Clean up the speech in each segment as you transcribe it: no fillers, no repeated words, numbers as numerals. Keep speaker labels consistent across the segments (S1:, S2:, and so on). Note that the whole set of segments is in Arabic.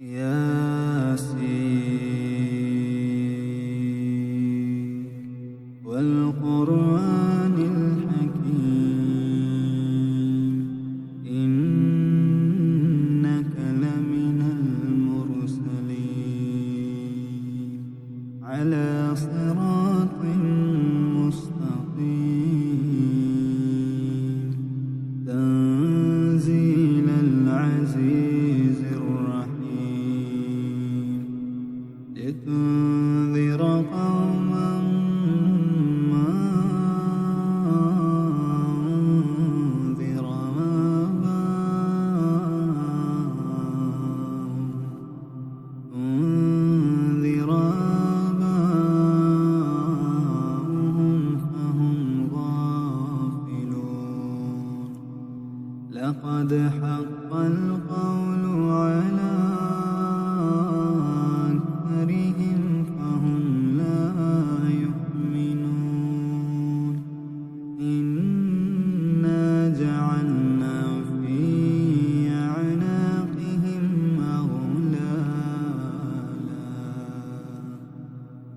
S1: ياسين والقرآن الحكيم إنك لمن المرسلين على صراط مستقيم تنزيل العزيز الرحيم لتنذر قوما ما أنذر آباؤهم فهم غافلون لقد حق القول على أكثرهم فهم لا يؤمنون إنا جعلنا في أعناقهم أغلالا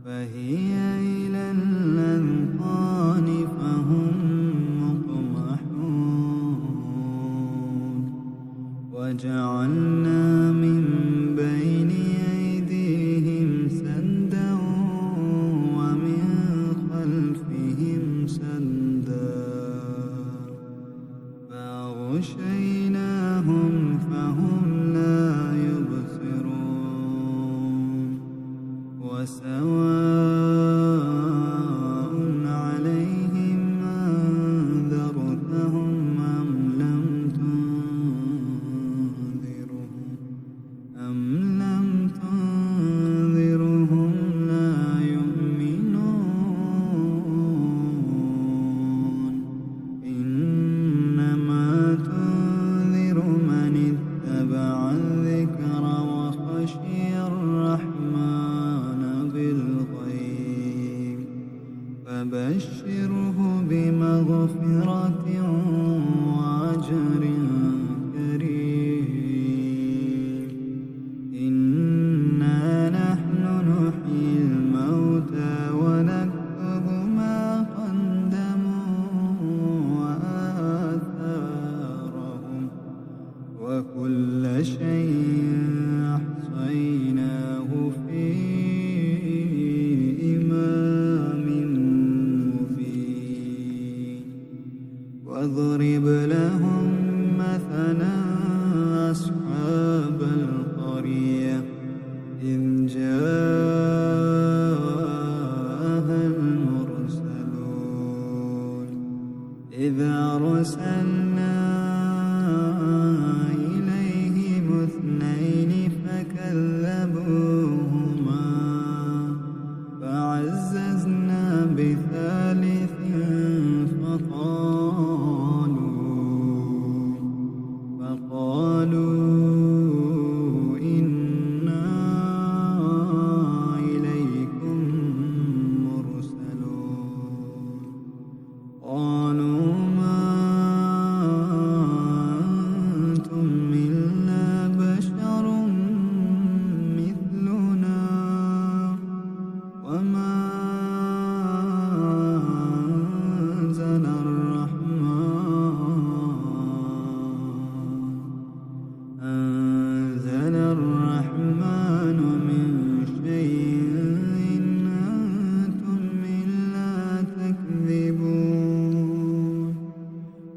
S1: فهي إلى الأذقان فهم مقمحون وجعلنا من بين أيديهم سدا ومن خلفهم سدا فأغشيناهم فهم لا يبصرون وسواء عليهم أنذرتهم أم لم تنذرهم لا يؤمنون إنما تنذر من اتبع الذكر وخشي الرحمن بالغيب فبشره بمغفرة وأجر كريم إنا نحن نحيي الموتى ونكتب ما قدموا وآثارهم وكل شيء أحصيناه في إمام مبين واضرب لهم مثلا أصحاب القرية إذ جاءها المرسلون إذ أرسلنا إليهم اثنين فكذبوهما فعززنا بثالث فقالوا إنا إليكم مرسلون قالوا ما أنتم إلا بشر مثلنا وما أنزل الرحمن من شيء إن أنتم إلا تكذبون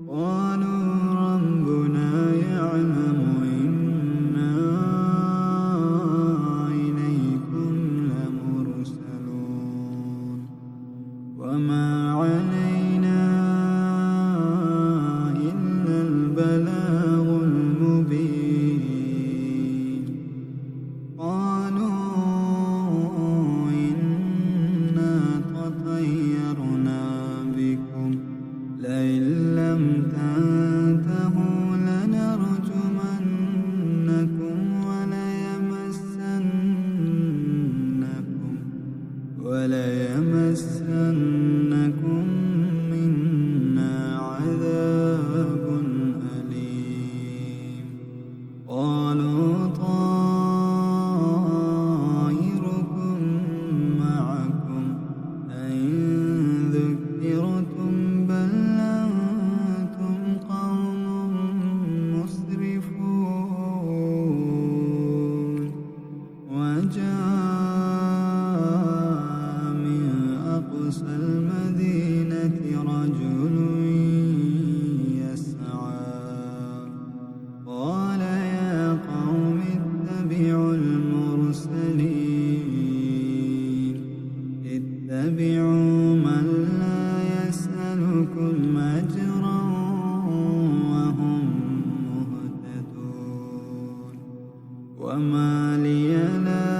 S1: قالوا ربنا يعلم إنا إليكم لمرسلون وما علينا إلا البلاغ المبين قالوا إنا تطيرنا بكم لئن لم تنتهوا لنرجمنكم وليمسنكم منا عذاب. 'ا وما لي لا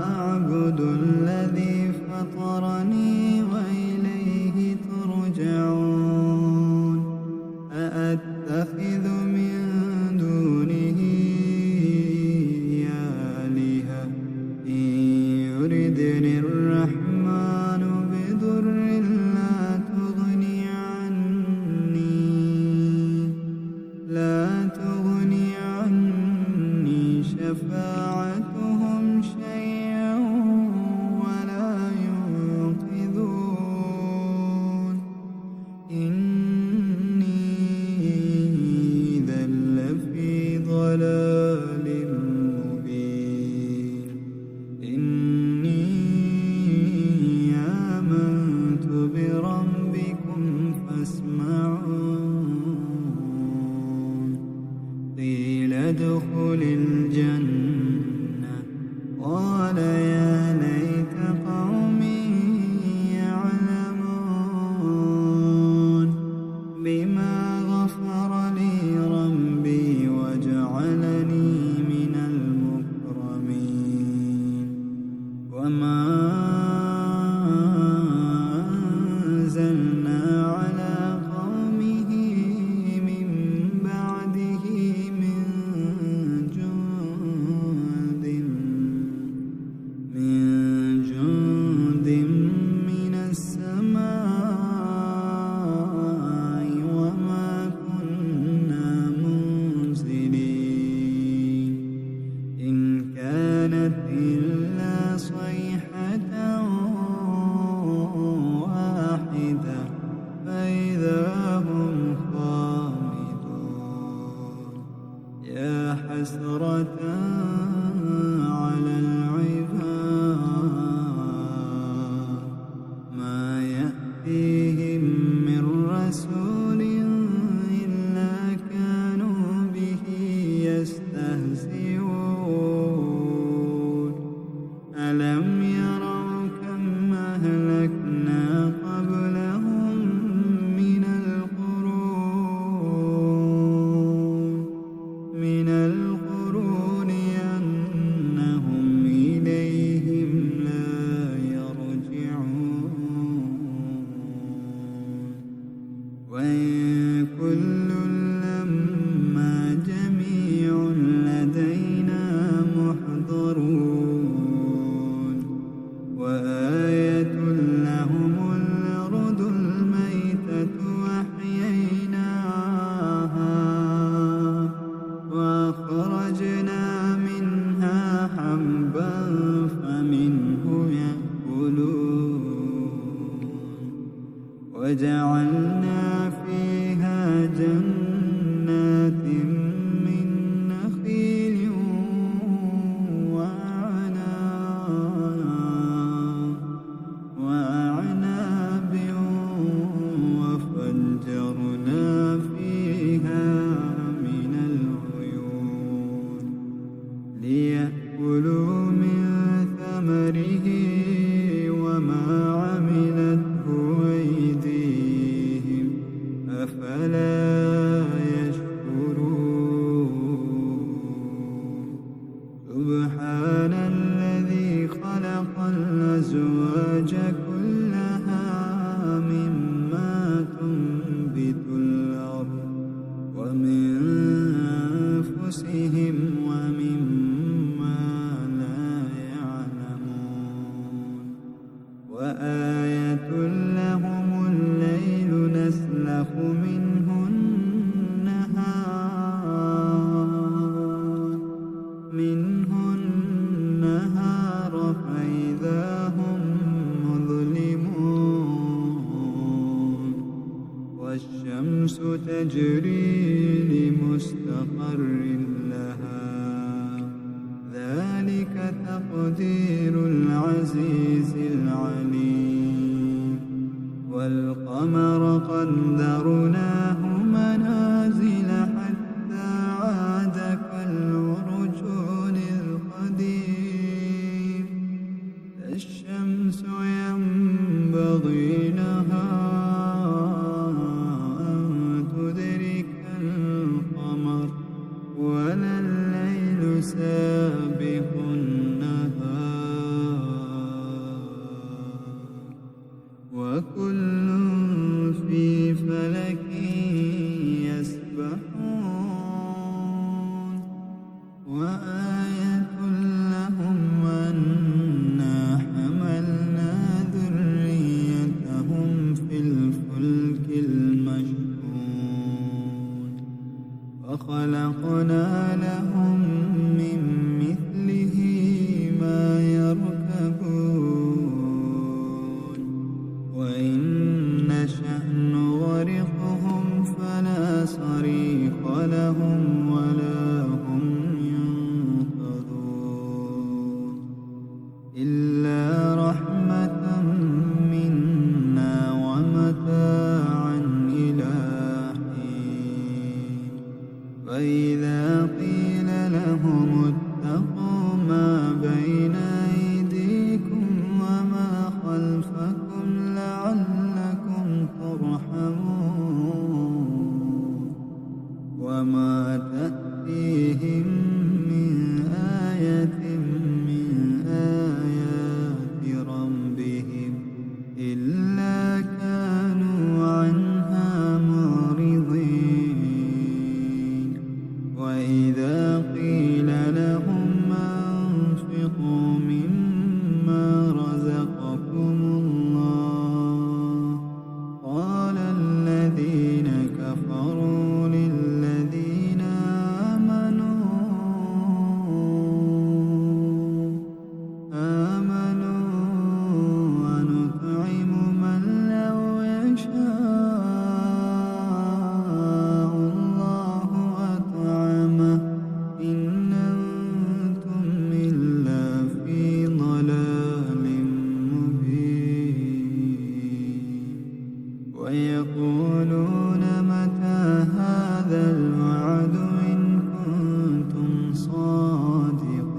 S1: أعبد الذي فطرني وإليه ترجعون أأتخذ من دونه آلهة إن يردني الرحمن بضر لا تغني عني شفاعتهم شيئا ولا ينقذون إني إذا لفي ضلال مبين إني آمنت بربكم فاسمعون قيل ادخل الجنة قال يا ليت قومي يعلمون بما غفر لي ربي وجعلني من المكرمين وما أنزلنا على قومه من بعده من جند من السماء وما كنا منزلين إن كانت إلا صيحة واحدة فإذا هم خامدون يا حسرة على العباد ما يأتيهم من رسول إلا كانوا به يستهزئون ألم يروا كم أهلكنا قبلهم من القرون أنهم إليهم لا يرجعون وإن كل لما جميع لدينا محضرون وآية لهم الأرض الميتة أحييناها وأخرجنا منها حبا فمنه يأكلون وجعلنا فيها جنات من نخيل وأعناب وفجرنا فيها من العيون ليأكلوا من ثمره وما عملته أيديهم أفلا يشكرون سبحان الذي خلق الأزواج كلها مما تنبت الأرض ومن أنفسهم ومما لا يعلمون وآية لهم الليل نسلخ منه النهار فإذا هم مظلمون والشمس تجري لمستقر لها ذلك تقدير العزيز العليم والقمر قدرناه منازل حتى عاد كالعرجون القديم الشمس ينبغي لها أن تدرك القمر ولا الليل سابق النهار وكل في فلك يسبحون وآية لهم أنا حملنا ذريتهم في الفلك المشحون وخلقنا لهم من مثله ما يركبون وإن نشأ نغرقهم فلا صريخ لهم ولا هم ينقذون إلا رحمة منا ومتاعا إلى حين فإذا قيل لهم اتقوا ما بين أيديكم وما خلفكم لعلكم ترحمون وما تأتيهم من آية من آيات ربهم إلا كانوا عنها معرضين وإذا قيل لهم أنفقوا مما رزقكم الله قال الذين كفروا للذين آمنوا ونطعم من لو يشاء الله أطعمه إن أنتم إلا في ضلال مبين ويقولون متى هذا الوعد إن كنتم صادقين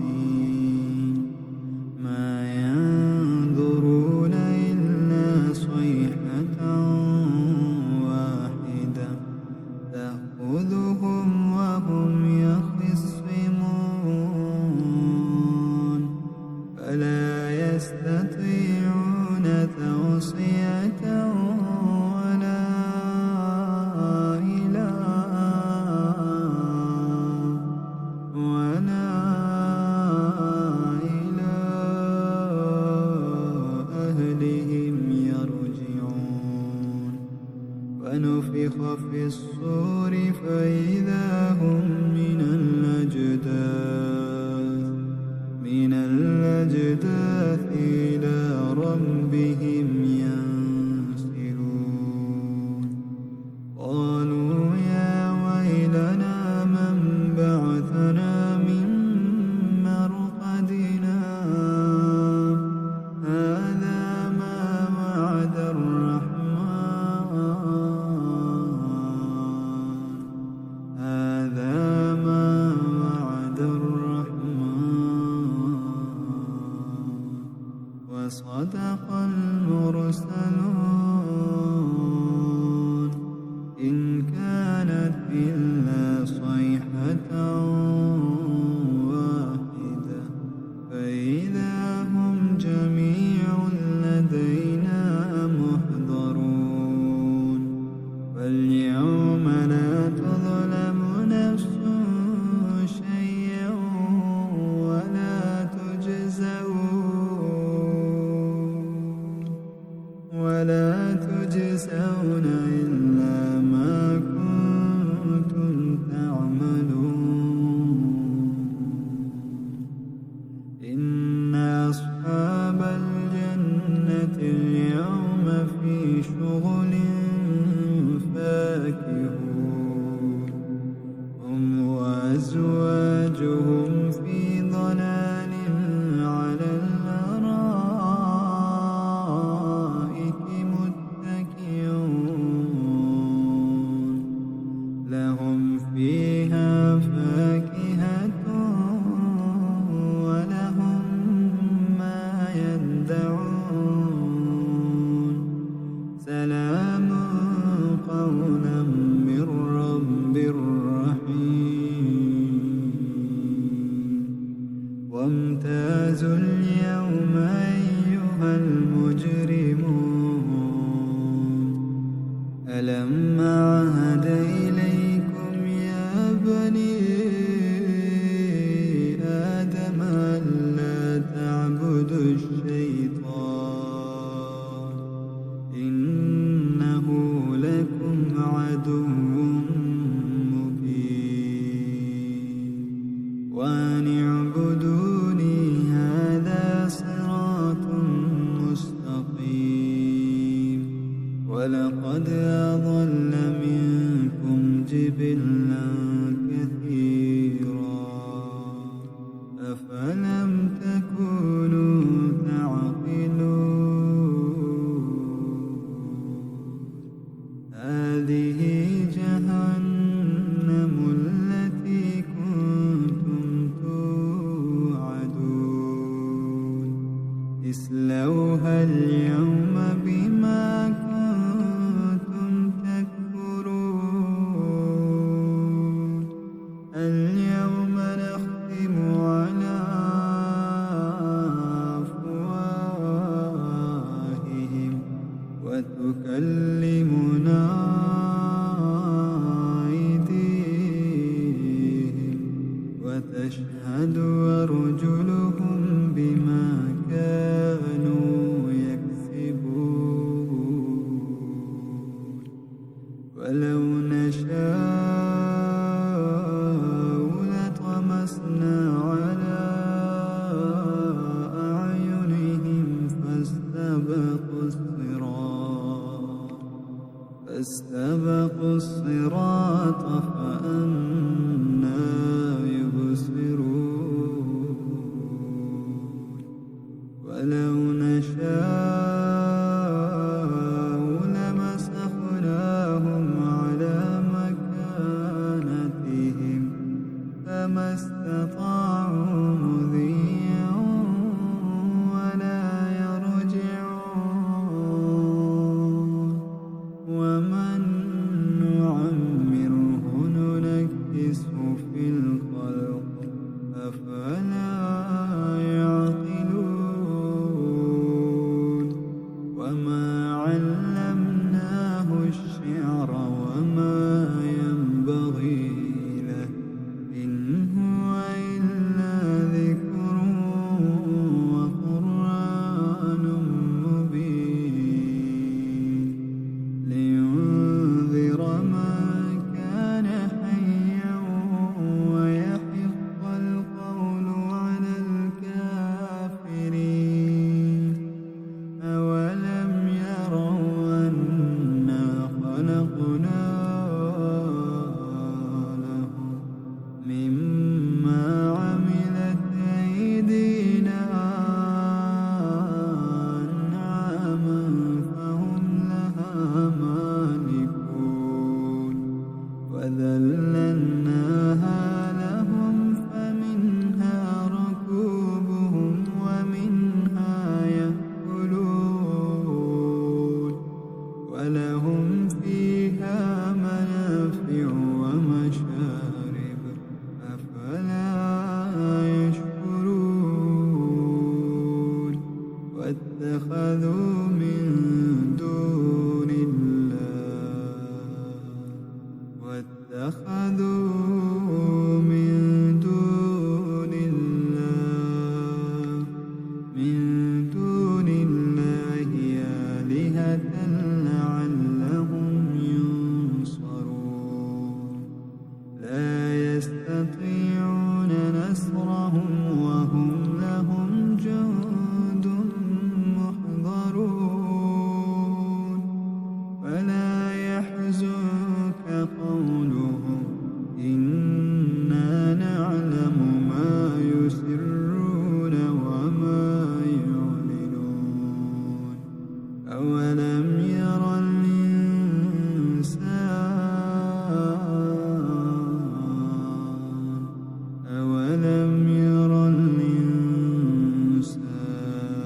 S1: ما ينظرون إلا صيحة واحدة تأخذهم وهم يخصمون فلا يستطيعون توصية ولا إلى أهلهم يرجعون ونفخ في الصور فإذا هم من الأجداث إلى ربهم ينسلون قالوا يا ويلنا من بعثنا من مرقدنا هذا ما وعد الرحمن وصدق المرسلون إن كانت إلا صيحة واحدة فإذا هم جميع لدينا محضرون فاليوم لا تظلم نفس شيئا ولا تجزون إلا ما كنتم تعملون إن أصحاب الجنة اليوم في شغل فاكهون هم وأزواجهم في ضلال على الأرائك متكئون لهم فيها فاكهة ولهم ما يدعون سلام قولا من رب رحيم اليوم نختم على أفواههم وتكلمنا أيديهم وتشهد أرجلهم بما كانوا يكسبون ولو نشاء لطمسنا على أعينهم فاستبقوا الصراط فأنى يبصرون ولو نشاء لمسخناهم على مكانتهم فما استطاعوا مضيا ولا يرجعون ومن نعمره ننكسه في الخلق أفلا يعقلون وما علمناه الشعر وما ينبغي له إن هو إلا ذكر وقرآن مبين لينذر من كان حيا ويحق القول على الكافرين أولم يروا أنا خلقنا لهم مما عملت أيدينا أنعاما فهم لها مالكون وذللناها لهم فمنها ركوبهم ومنها يأكلون ولهم فيها منافع ومشارب أفلا يشكرون واتخذوا من دون الله آلهة لعلهم ينصرون لا يستطيعون نصرهم وهم لهم جند محضرون فلا يحزنك قولهم إنا نعلم ما يسرون وما يعلنون أولم يرى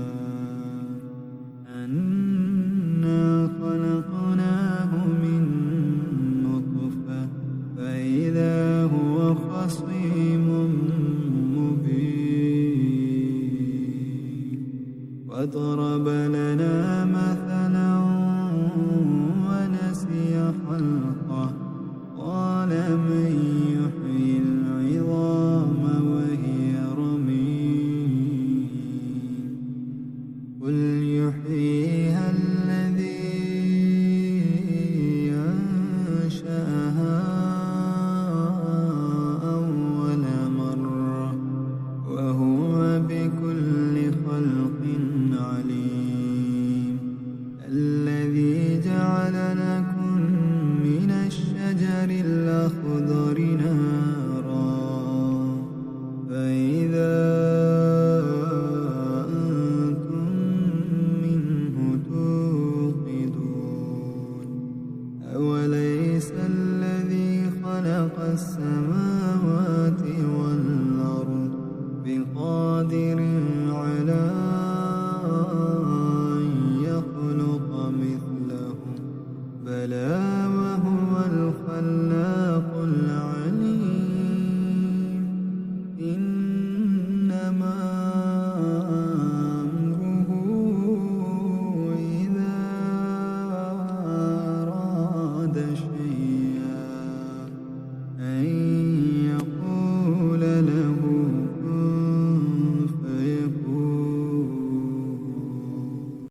S1: الإنسان أنا خلقناه من نطفة فإذا هو خصيم مبين وضرب